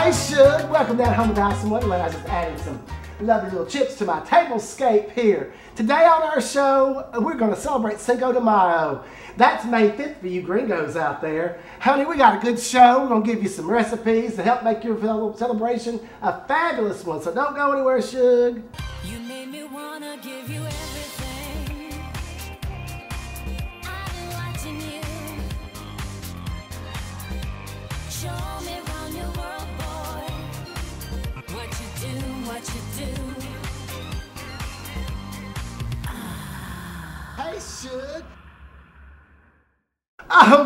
Hey Shug, welcome down home with AllysunWunderland. I just added some lovely little chips to my tablescape here. Today on our show, we're going to celebrate Cinco de Mayo. That's May 5th for you gringos out there. Honey, we got a good show. We're going to give you some recipes to help make your celebration a fabulous one. So don't go anywhere, Shug. You made me want to give you everything. I've been watching you. Show me around your world, boy. What you do, what you do. Hey, Shug.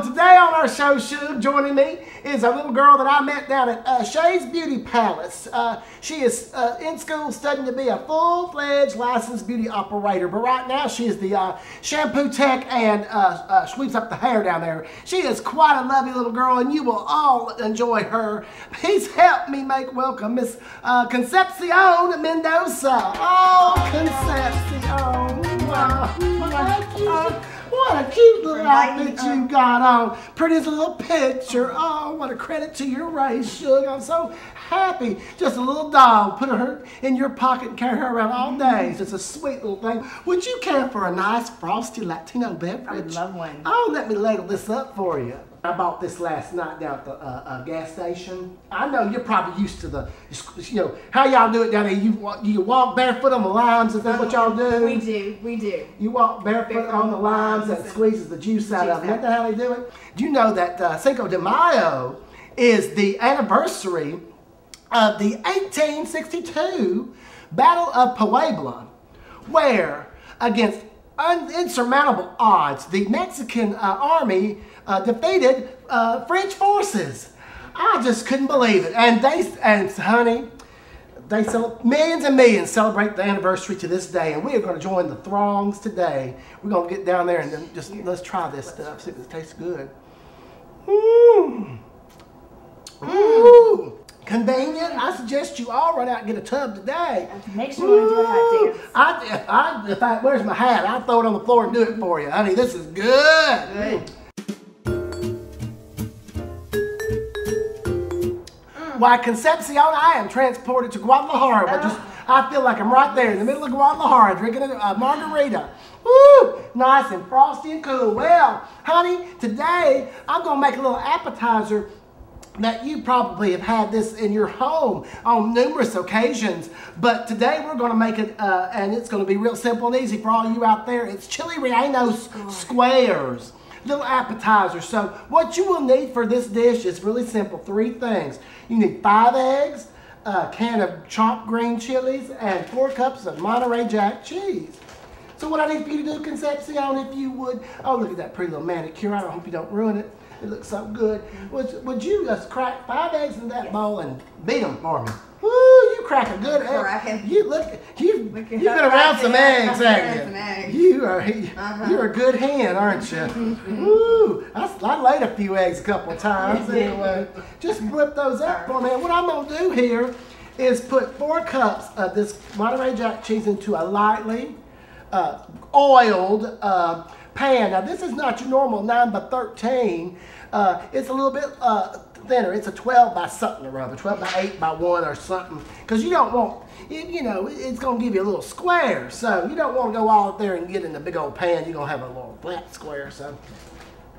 Today on our show, Shug, joining me is a little girl that I met down at Shay's Beauty Palace. She is in school studying to be a full-fledged licensed beauty operator, but right now she is the shampoo tech and sweeps up the hair down there. She is quite a lovely little girl, and you will all enjoy her. Please help me make welcome Miss Concepcion Mendoza. Oh, Concepcion. Wow. What a cute little outfit you got on. Prettiest little picture. Oh, what a credit to your race, Shug. I'm so happy. Just a little doll. Put her in your pocket and carry her around all day. It's just a sweet little thing. Would you care for a nice frosty Latino beverage? I would love one. Oh, let me ladle this up for you. I bought this last night down at the gas station. I know you're probably used to the, how y'all do it down there. You walk barefoot on the limes. Is that what y'all do? We do, we do. You walk barefoot on the limes and squeezes the juice out of them. Isn't that how they do it? Do you know that Cinco de Mayo is the anniversary of the 1862 Battle of Puebla, where against insurmountable odds, the Mexican army defeated French forces. I just couldn't believe it. And honey, millions and millions celebrate the anniversary to this day, and we are going to join the throngs today. We're going to get down there and then let's try this stuff, see if it tastes good. Mmm. Ooh. Convenient. I suggest you all run out and get a tub today. Make sure you do a hot dance. In fact, where's my hat? I'll throw it on the floor and do it for you. Honey, this is good. Why, Concepcion, I am transported to Guadalajara. I feel like I'm right there in the middle of Guadalajara drinking a margarita. Woo! Nice and frosty and cool. Well, honey, today I'm going to make a little appetizer that you probably have had this in your home on numerous occasions, but today we're going to make it, and it's going to be real simple and easy for all you out there. It's chili relleno squares, little appetizer. So what you will need for this dish is really simple. 3 things. You need 5 eggs, a can of chopped green chilies, and 4 cups of Monterey Jack cheese. So what I need for you to do, Concepcion, if you would, oh, look at that pretty little manicure. I hope you don't ruin it. It looks so good. Would you just crack 5 eggs in that bowl and beat them for me? Woo, you crack a good egg. You've been around some eggs, haven't you? You're a good hen, aren't you? Woo, I laid a few eggs a couple times. Anyway, just whip those up for me. And what I'm going to do here is put 4 cups of this Monterey Jack cheese into a lightly oiled pan. Now this is not your normal 9x13. It's a little bit thinner. It's a 12 by something or other, 12 by 8 by 1 or something. Because you don't want, it's going to give you a little square. So you don't want to go all up there and get in the big old pan. You're going to have a little flat square. So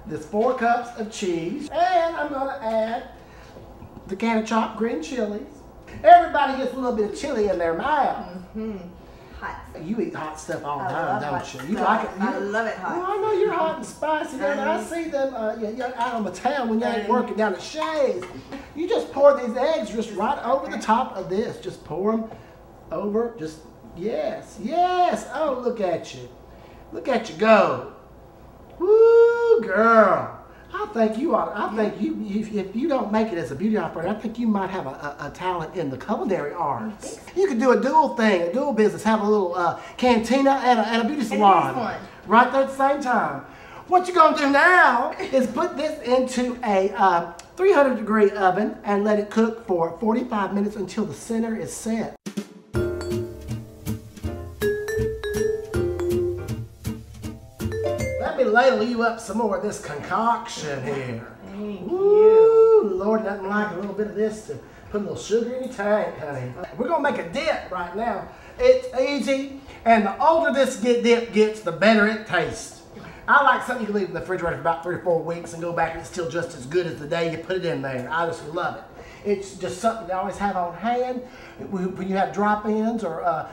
this 4 cups of cheese. And I'm going to add the can of chopped green chilies. Everybody gets a little bit of chili in their mouth. You eat hot stuff all the time, don't you? You like it? I love it hot. Well, I know you're hot and spicy. I see them out on the town when you ain't working down at Shay's. You just pour these eggs just right over the top of this. Just pour them over. Just, yes. Oh, look at you. Look at you go. Woo, girl. I think you ought. If you don't make it as a beauty operator, I think you might have a talent in the culinary arts. You could do a dual thing, a dual business, have a little cantina and a beauty salon right there at the same time. What you're gonna do now is put this into a 300-degree oven and let it cook for 45 minutes until the center is set. Let me ladle you up some more of this concoction here. Thank you. Lord, nothing like a little bit of this to Put a little sugar in your tank, honey. We're gonna make a dip right now. It's easy, and the older this dip gets, the better it tastes. I like something you can leave in the refrigerator for about 3 or 4 weeks and go back and it's still just as good as the day you put it in there. I just love it. It's just something to always have on hand when you have drop-ins or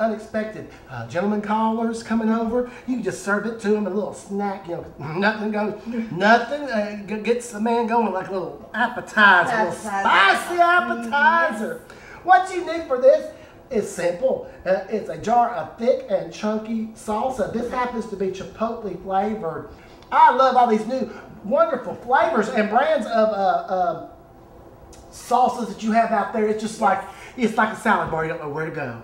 unexpected gentlemen callers coming over. You can just serve it to them, a little snack. You know, nothing gets the man going like a little appetizer, a little spicy appetizer. What you need for this is simple. It's a jar of thick and chunky salsa. This happens to be chipotle flavored. I love all these new wonderful flavors and brands of salsas that you have out there. It's just like, it's like a salad bar. You don't know where to go.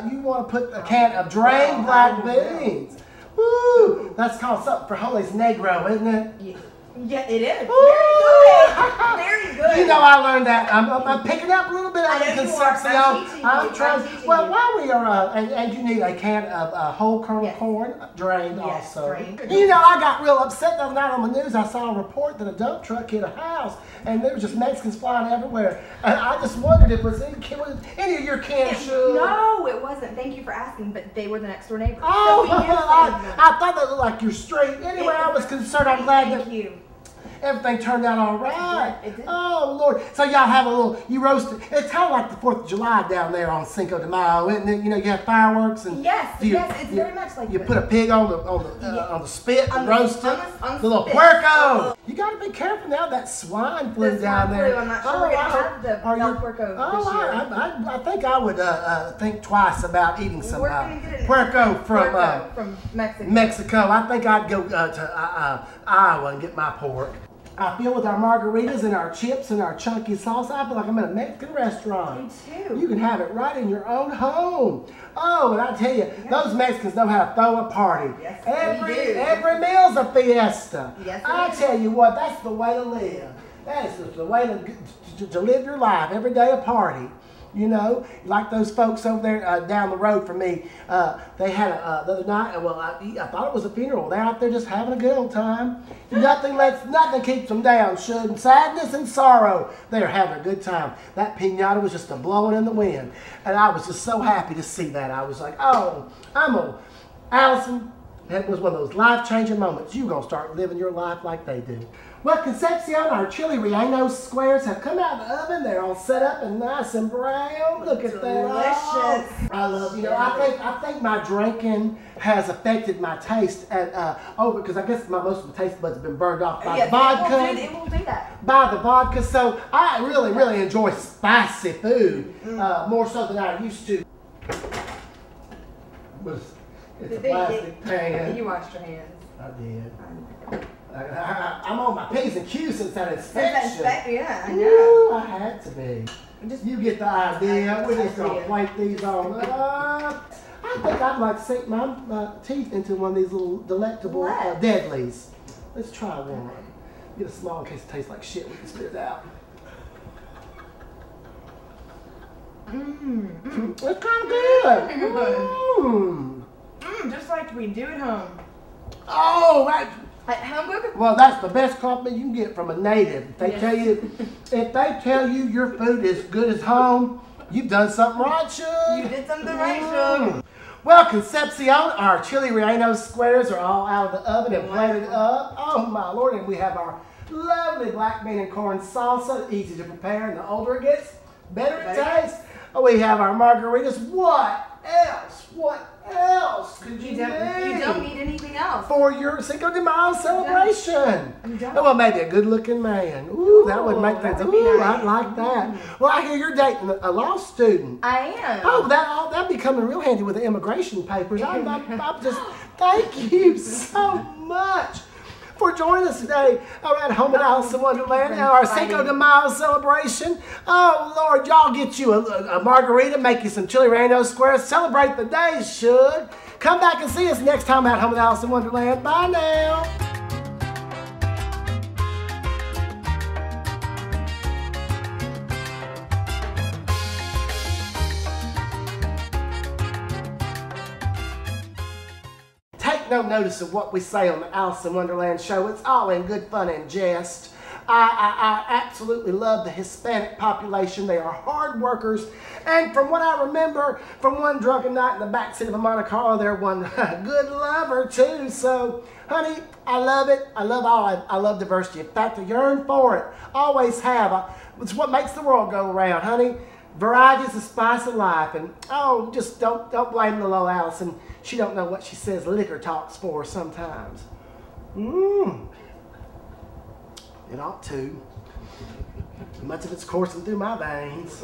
You want to put a can of drained black beans. Woo! That's called something for Holy's Negro, isn't it? Yeah, it is. Very good. Very good. You know, I learned that. I'm picking up a little bit of Concepcion. I'm trying. Well, while we are, and you need a can of whole kernel corn, drained also. Drained. You know, I got real upset the other night on the news. I saw a report that a dump truck hit a house, and there were just Mexicans flying everywhere. And I just wondered if it was any of your canned sugar. No, it wasn't. Thank you for asking, but they were the next door neighbors. Oh, so I thought that looked like your street. Anyway, I was concerned. I'm glad that. Thank you. Everything turned out all right. It did. Oh, Lord. So y'all have a little, you roast it. It's kind of like the 4th of July down there on Cinco de Mayo, isn't it? You know, you have fireworks and... Yes, it's very much like you put a pig on the spit and roast it. The little spit. Puerco. You got to be careful now. That swine flew down there. I'm not sure we're going to have the Puerco this year. I think I would think twice about eating some Puerco from Mexico. I think I'd go to Iowa and get my pork. I feel with our margaritas and our chips and our chunky salsa, I feel like I'm in a Mexican restaurant. Me too. You can have it right in your own home. Oh, and I tell you, those Mexicans know how to throw a party. Yes, every meal's a fiesta. Yes, I tell you what, that's the way to live. That is the way to live your life. Every day a party. You know, like those folks over there down the road from me. They had the other night. Well, I thought it was a funeral. They're out there just having a good old time. Nothing keeps them down. Sadness and sorrow. They're having a good time. That piñata was just a blowing in the wind, and I was just so happy to see that. I was like, oh, Allison. That was one of those life-changing moments. You're going to start living your life like they do. Well, Concepcion, our chili relleno squares have come out of the oven. They're all set up and nice and brown. Look at that. Delicious. Oh, I love, you know, I think my drinking has affected my taste because I guess most of the taste buds have been burned off by the vodka. It will do that. By the vodka. So I really, really enjoy spicy food more so than I used to. It's a plastic pan. You washed your hands. I did. I'm on my P's and Q's since that inspection. Yeah, I know. Ooh, I had to be. You get the idea. We're just going to plate these on up. I think I'd like to sink my teeth into one of these little delectable deadlies. Let's try one. Get a small in case it tastes like shit. We can spit it out. It's kind of good. Just like we do at home. Oh, At home? well, that's the best compliment you can get from a native. If they tell you your food is good as home, you've done something right, Shug. You did something right, Shug. Well, Concepcion, our chili relleno squares are all out of the oven and plated up. Oh my Lord, and we have our lovely black bean and corn salsa, easy to prepare, and the older it gets, better it tastes. Oh, we have our margaritas. What else? What else could you need? You don't need anything else. For your Cinco de Mayo celebration. You don't. Oh, well, maybe a good-looking man. Ooh, that would make things. Ooh, nice. I'd like that. Well, I hear you're dating a law student. I am. Oh, that'd be coming real handy with the immigration papers. I'm just, thank you so much for joining us today at Home at AllysunWunderland, our Cinco de Mayo celebration. Oh, Lord, y'all get you a margarita, make you some chili relleno squares, celebrate the day, Shug. Come back and see us next time at Home at AllysunWunderland. Bye now. Take no notice of what we say on the AllysunWunderland show. It's all in good fun and jest. I absolutely love the Hispanic population. They are hard workers. And from what I remember from one drunken night in the backseat of a Monte Carlo, they're one good lover too. So, honey, I love it. I love diversity. In fact, I yearn for it. Always have. It's what makes the world go around, honey. Variety is the spice of life. And, oh, just don't blame the little Allison. She don't know what she says liquor talks for sometimes. It ought to. Much of it's coursing through my veins.